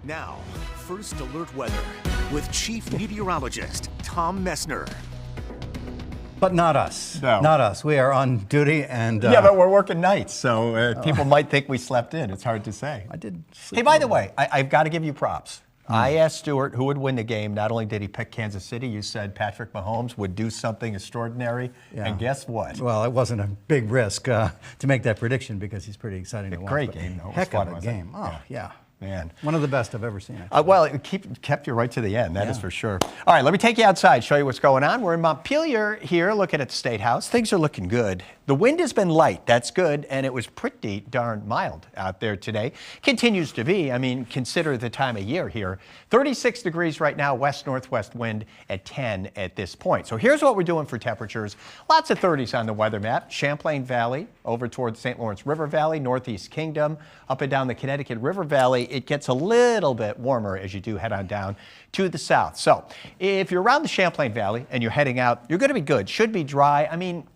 Now, First Alert Weather with Chief Meteorologist Tom Messner. But not us. No. Not us. We are on duty and... yeah, but we're working nights, so people might think we slept in. It's hard to say. I did sleep. Hey, by the way, I've got to give you props. I asked Stuart who would win the game. Not only did he pick Kansas City, you said Patrick Mahomes would do something extraordinary. Yeah. And guess what? Well, it wasn't a big risk to make that prediction because he's pretty exciting to watch. Great but game, though. It was Heck fun, of a wasn't it? game. Oh, yeah. Man. One of the best I've ever seen. Well, it kept you right to the end, that is for sure. All right, let me take you outside, show you what's going on. We're in Montpelier here, looking at the State House. Things are looking good. The wind has been light, that's good, and it was pretty darn mild out there today. Continues to be, I mean, consider the time of year here. 36 degrees right now, west-northwest wind at 10 at this point. So here's what we're doing for temperatures. Lots of 30s on the weather map. Champlain Valley, over towards St. Lawrence River Valley, Northeast Kingdom, up and down the Connecticut River Valley. It gets a little bit warmer as you do head on down to the south. So if you're around the Champlain Valley and you're heading out, you're going to be good. Should be dry. I mean,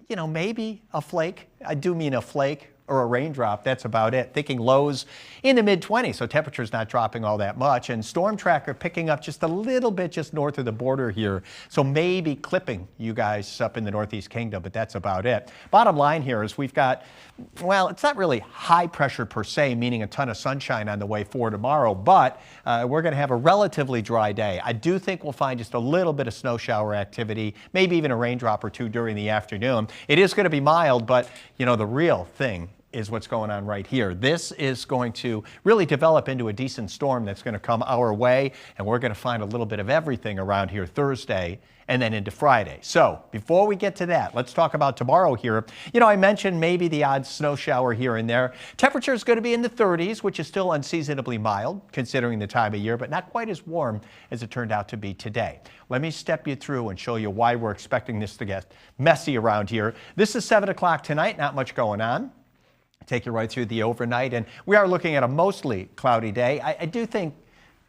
you know, maybe a flake. I do mean a flake or a raindrop. That's about it. Thinking lows in the mid-20s, so temperature's not dropping all that much. And storm tracker picking up just a little bit just north of the border here. So maybe clipping you guys up in the Northeast Kingdom, but that's about it. Bottom line here is we've got, well, it's not really high pressure per se, meaning a ton of sunshine on the way for tomorrow, but we're going to have a relatively dry day. I do think we'll find just a little bit of snow shower activity, maybe even a raindrop or two during the afternoon. It is going to be mild, but, you know, the real thing is what's going on right here. This is going to really develop into a decent storm that's going to come our way, and we're going to find a little bit of everything around here Thursday and then into Friday. So before we get to that, let's talk about tomorrow here. You know, I mentioned maybe the odd snow shower here and there. Temperature is going to be in the 30s, which is still unseasonably mild considering the time of year, but not quite as warm as it turned out to be today. Let me step you through and show you why we're expecting this to get messy around here. This is 7 o'clock tonight, not much going on. Take you right through the overnight, and we are looking at a mostly cloudy day. I do think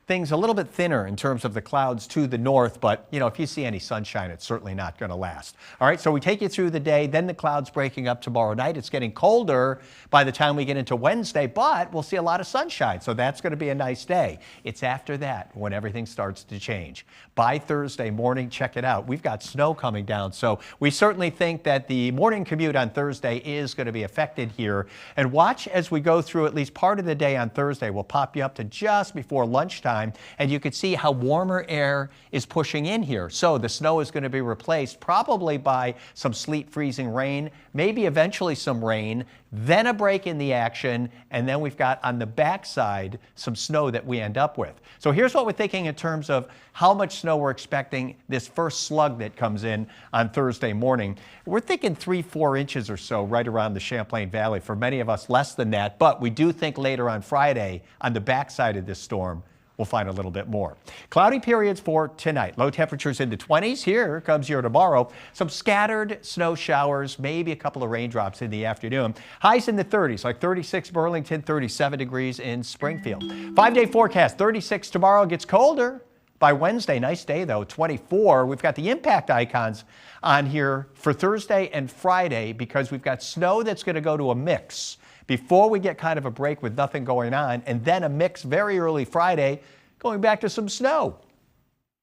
things a little bit thinner in terms of the clouds to the north, but you know, if you see any sunshine, it's certainly not going to last. All right, so we take you through the day, then the clouds breaking up tomorrow night. It's getting colder by the time we get into Wednesday, but we'll see a lot of sunshine, so that's going to be a nice day. It's after that when everything starts to change. By Thursday morning, check it out. We've got snow coming down, so we certainly think that the morning commute on Thursday is going to be affected here. And watch as we go through at least part of the day on Thursday. We'll pop you up to just before lunchtime, and you can see how warmer air is pushing in here. So the snow is going to be replaced probably by some sleet, freezing rain, maybe eventually some rain, then a break in the action, and then we've got on the backside some snow that we end up with. So here's what we're thinking in terms of how much snow we're expecting this first slug that comes in on Thursday morning. We're thinking 3-4 inches or so right around the Champlain Valley. For many of us, less than that, but we do think later on Friday on the backside of this storm, we'll find a little bit more. Cloudy periods for tonight. Low temperatures in the 20s. Here comes your tomorrow. Some scattered snow showers, maybe a couple of raindrops in the afternoon. Highs in the 30s, like 36 Burlington, 37 degrees in Springfield. 5-day forecast, 36 tomorrow. Gets colder by Wednesday. Nice day, though, 24. We've got the impact icons on here for Thursday and Friday because we've got snow that's going to go to a mix before we get kind of a break with nothing going on, and then a mix very early Friday, going back to some snow.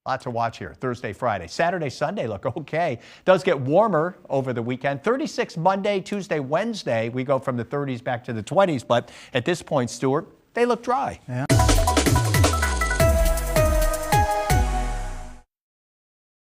Lots to watch here, Thursday, Friday. Saturday, Sunday look okay. Does get warmer over the weekend. 36 Monday, Tuesday, Wednesday. We go from the 30s back to the 20s, but at this point, Stuart, they look dry. Yeah.